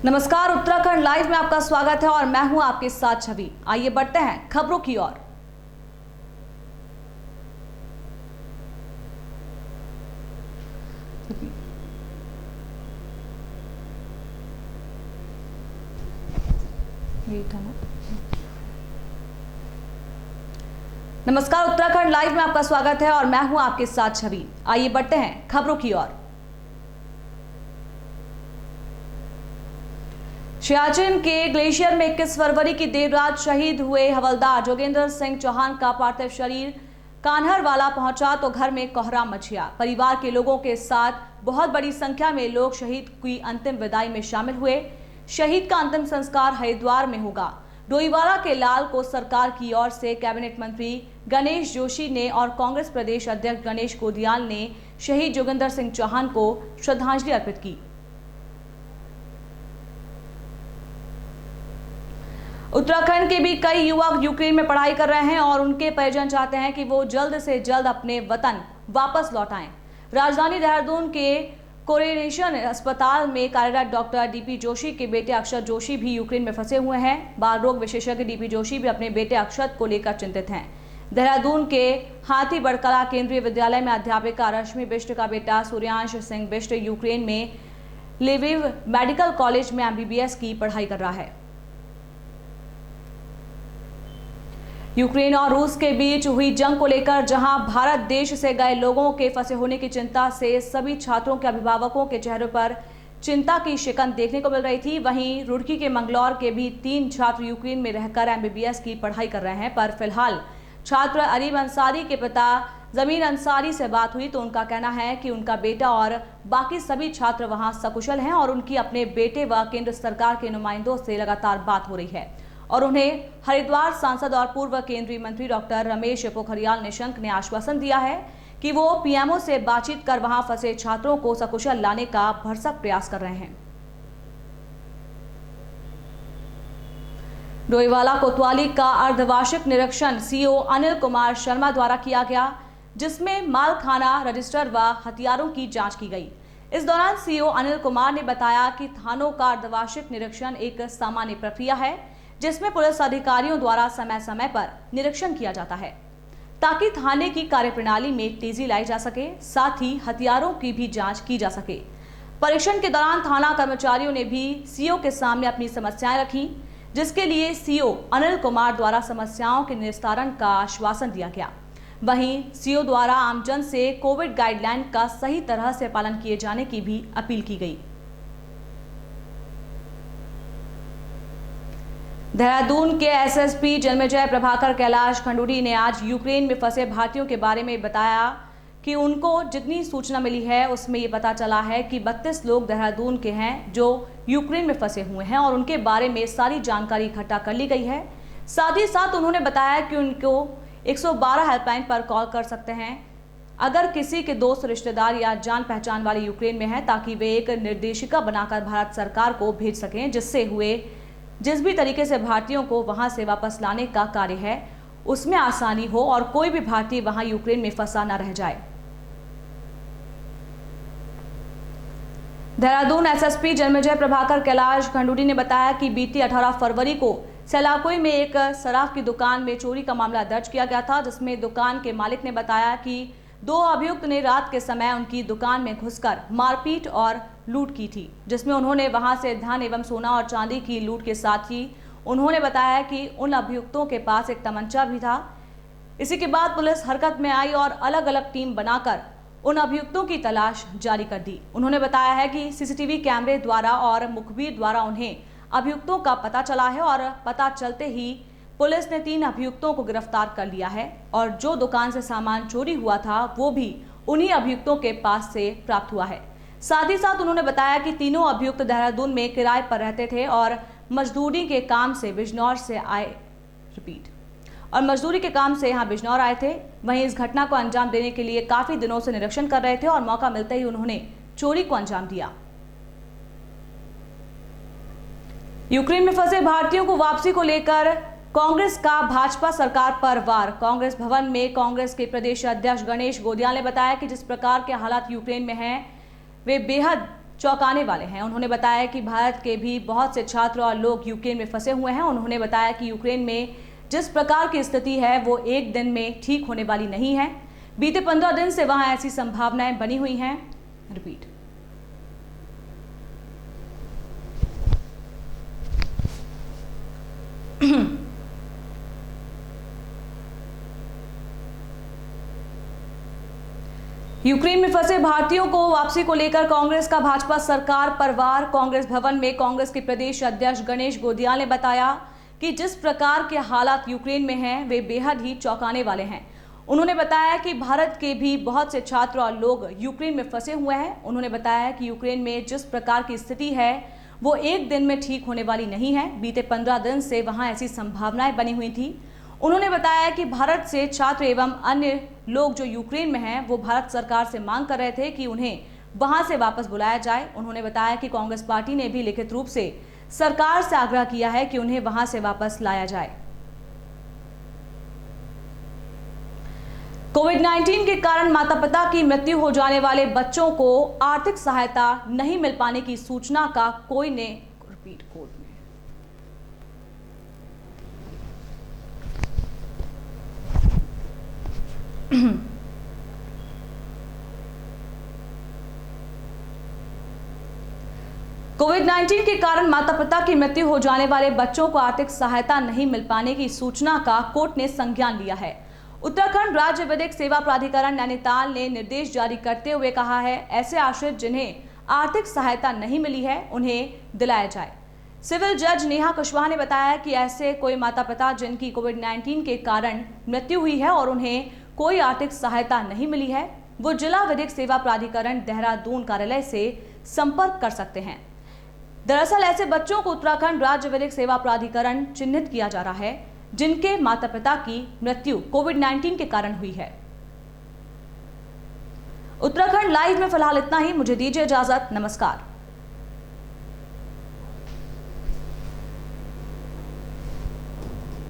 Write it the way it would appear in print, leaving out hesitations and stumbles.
नमस्कार, उत्तराखंड लाइव में आपका स्वागत है और मैं हूं आपके साथ छवि। आइए बढ़ते हैं खबरों की ओर। नमस्कार, उत्तराखंड लाइव में आपका स्वागत है और मैं हूं आपके साथ छवि। आइए बढ़ते हैं खबरों की ओर। सियाचिन के ग्लेशियर में 21 फरवरी की देर रात शहीद हुए हवलदार जोगेंद्र सिंह चौहान का पार्थिव शरीर कान्हरवाला पहुंचा तो घर में कोहराम मच गया। परिवार के लोगों के साथ बहुत बड़ी संख्या में लोग शहीद की अंतिम विदाई में शामिल हुए। शहीद का अंतिम संस्कार हरिद्वार में होगा। डोईवाला के लाल को सरकार की ओर से कैबिनेट मंत्री गणेश जोशी ने और कांग्रेस प्रदेश अध्यक्ष गणेश गोदियाल ने शहीद जोगेंद्र सिंह चौहान को श्रद्धांजलि अर्पित की। उत्तराखंड के भी कई युवक यूक्रेन में पढ़ाई कर रहे हैं और उनके परिजन चाहते हैं कि वो जल्द से जल्द अपने वतन वापस लौट आएं। राजधानी देहरादून के कोरोनेशन अस्पताल में कार्यरत डॉक्टर डीपी जोशी के बेटे अक्षत जोशी भी यूक्रेन में फंसे हुए हैं। बाल रोग विशेषज्ञ डीपी जोशी भी अपने बेटे अक्षत को लेकर चिंतित हैं। देहरादून के हाथी बड़कला केंद्रीय विद्यालय में अध्यापिका रश्मि बिष्ट का बेटा सूर्यांश सिंह बिष्ट यूक्रेन में लिविव मेडिकल कॉलेज में MBBS की पढ़ाई कर रहा है। यूक्रेन और रूस के बीच हुई जंग को लेकर जहां भारत देश से गए लोगों के फंसे होने की चिंता से सभी छात्रों के अभिभावकों के चेहरों पर चिंता की शिकन देखने को मिल रही थी, वहीं रुड़की के मंगलौर के भी 3 छात्र यूक्रेन में रहकर MBBS की पढ़ाई कर रहे हैं। पर फिलहाल छात्र अरीब अंसारी के पिता जमीन अंसारी से बात हुई तो उनका कहना है कि उनका बेटा और बाकी सभी छात्र वहां सकुशल हैं और उनकी अपने बेटे व केंद्र सरकार के नुमाइंदों से लगातार बात हो रही है और उन्हें हरिद्वार सांसद और पूर्व केंद्रीय मंत्री डॉक्टर रमेश पोखरियाल निशंक ने आश्वासन दिया है कि वो PMO से बातचीत कर वहां फंसे छात्रों को सकुशल लाने का भरसक प्रयास कर रहे हैं। डोईवाला कोतवाली का अर्धवार्षिक निरीक्षण CO अनिल कुमार शर्मा द्वारा किया गया, जिसमें मालखाना रजिस्टर व हथियारों की जांच की गई। इस दौरान CO अनिल कुमार ने बताया कि थानों का अर्धवार्षिक निरीक्षण एक सामान्य प्रक्रिया है जिसमें पुलिस अधिकारियों द्वारा समय समय पर निरीक्षण किया जाता है ताकि थाने की कार्यप्रणाली में तेजी लाई जा सके, साथ ही हथियारों की भी जांच की जा सके। परीक्षण के दौरान थाना कर्मचारियों ने भी CO के सामने अपनी समस्याएं रखी, जिसके लिए CO अनिल कुमार द्वारा समस्याओं के निस्तारण का आश्वासन दिया गया। वहीं CO द्वारा आमजन से कोविड गाइडलाइन का सही तरह से पालन किए जाने की भी अपील की गई। देहरादून के SSP जन्मेजय प्रभाकर कैलाश खंडूरी ने आज यूक्रेन में फंसे भारतीयों के बारे में बताया कि उनको जितनी सूचना मिली है उसमें ये पता चला है कि 32 लोग देहरादून के हैं जो यूक्रेन में फंसे हुए हैं और उनके बारे में सारी जानकारी इकट्ठा कर ली गई है। साथ ही साथ उन्होंने बताया कि उनको 112 हेल्पलाइन पर कॉल कर सकते हैं अगर किसी के दोस्त, रिश्तेदार या जान पहचान वाले यूक्रेन में हैं, ताकि वे एक निर्देशिका बनाकर भारत सरकार को भेज सकें, जिससे हुए जिस भी तरीके से भारतीयों को वहां से वापस लाने का कार्य है उसमें आसानी हो और कोई भी भारतीय वहां यूक्रेन में फंसा न रह जाए। देहरादून SSP जन्मेजय प्रभाकर कैलाश खंडूरी ने बताया कि बीती 18 फरवरी को सैलाकोई में एक शराब की दुकान में चोरी का मामला दर्ज किया गया था, जिसमें दुकान के मालिक ने बताया कि 2 अभियुक्त ने रात के समय उनकी दुकान में घुसकर मारपीट और लूट की थी, जिसमें उन्होंने वहां से धन एवं सोना और चांदी की लूट के साथ ही उन्होंने बताया कि उन अभियुक्तों के पास एक तमंचा भी था। इसी के बाद पुलिस हरकत में आई और अलग अलग टीम बनाकर उन अभियुक्तों की तलाश जारी कर दी। उन्होंने बताया है कि CCTV कैमरे द्वारा और मुखबिर द्वारा उन्हें अभियुक्तों का पता चला है और पता चलते ही पुलिस ने 3 अभियुक्तों को गिरफ्तार कर लिया है और जो दुकान से सामान चोरी हुआ था वो भी उन्हीं अभियुक्तों के पास से प्राप्त हुआ है। साथ ही साथ उन्होंने बताया कि तीनों अभियुक्त देहरादून में किराए पर रहते थे और मजदूरी के काम से बिजनौर से यहाँ बिजनौर आए थे। वहीं इस घटना को अंजाम देने के लिए काफी दिनों से निरीक्षण कर रहे थे और मौका मिलते ही उन्होंने चोरी को अंजाम दिया। यूक्रेन में फंसे भारतीयों को वापसी को लेकर कांग्रेस का भाजपा सरकार पर वार। कांग्रेस भवन में कांग्रेस के प्रदेश अध्यक्ष गणेश गोदियाल ने बताया कि जिस प्रकार के हालात यूक्रेन में हैं वे बेहद चौंकाने वाले हैं। उन्होंने बताया कि भारत के भी बहुत से छात्र और लोग यूक्रेन में फंसे हुए हैं। उन्होंने बताया कि यूक्रेन में जिस प्रकार की स्थिति है वो एक दिन में ठीक होने वाली नहीं है। बीते 15 दिन से वहां ऐसी संभावनाएं बनी हुई हैं। रिपीट। यूक्रेन में फंसे भारतीयों को वापसी को लेकर कांग्रेस का भाजपा सरकार पर वार। कांग्रेस भवन में कांग्रेस के प्रदेश अध्यक्ष गणेश गोदियाल ने बताया कि जिस प्रकार के हालात यूक्रेन में हैं वे बेहद ही चौंकाने वाले हैं। उन्होंने बताया कि भारत के भी बहुत से छात्र और लोग यूक्रेन में फंसे हुए हैं। उन्होंने बताया कि यूक्रेन में जिस प्रकार की स्थिति है वो एक दिन में ठीक होने वाली नहीं है। बीते 15 दिन से वहां ऐसी संभावनाएं बनी हुई थी। उन्होंने बताया कि भारत से छात्र एवं अन्य लोग जो यूक्रेन में हैं वो भारत सरकार से मांग कर रहे थे कि उन्हें वहां से वापस बुलाया जाए। उन्होंने बताया कि कांग्रेस पार्टी ने भी लिखित रूप से सरकार से आग्रह किया है कि उन्हें वहां से वापस लाया जाए। कोविड-19 के कारण माता पिता की मृत्यु हो जाने वाले बच्चों को आर्थिक सहायता नहीं मिल पाने की सूचना का कोई ने रिपीट कोर्ट में कोविड-19 के कारण माता पिता की मृत्यु हो जाने वाले बच्चों को आर्थिक सहायता नहीं मिल पाने की सूचना का कोर्ट ने संज्ञान लिया है। उत्तराखंड राज्य विधिक सेवा प्राधिकरण नैनीताल ने निर्देश जारी करते हुए कहा है ऐसे आश्रित जिन्हें आर्थिक सहायता नहीं मिली है उन्हें दिलाया जाए। सिविल जज नेहा कुशवाहा ने बताया कि ऐसे कोई माता पिता जिनकी कोविड-19 के कारण मृत्यु हुई है और उन्हें कोई आर्थिक सहायता नहीं मिली है वो जिला विधिक सेवा प्राधिकरण देहरादून कार्यालय से संपर्क कर सकते हैं। दरअसल ऐसे बच्चों को उत्तराखंड राज्य विधिक सेवा प्राधिकरण चिन्हित किया जा रहा है जिनके माता पिता की मृत्यु कोविड-19 के कारण हुई है। उत्तराखंड लाइव में फिलहाल इतना ही। मुझे दीजिए इजाजत। नमस्कार।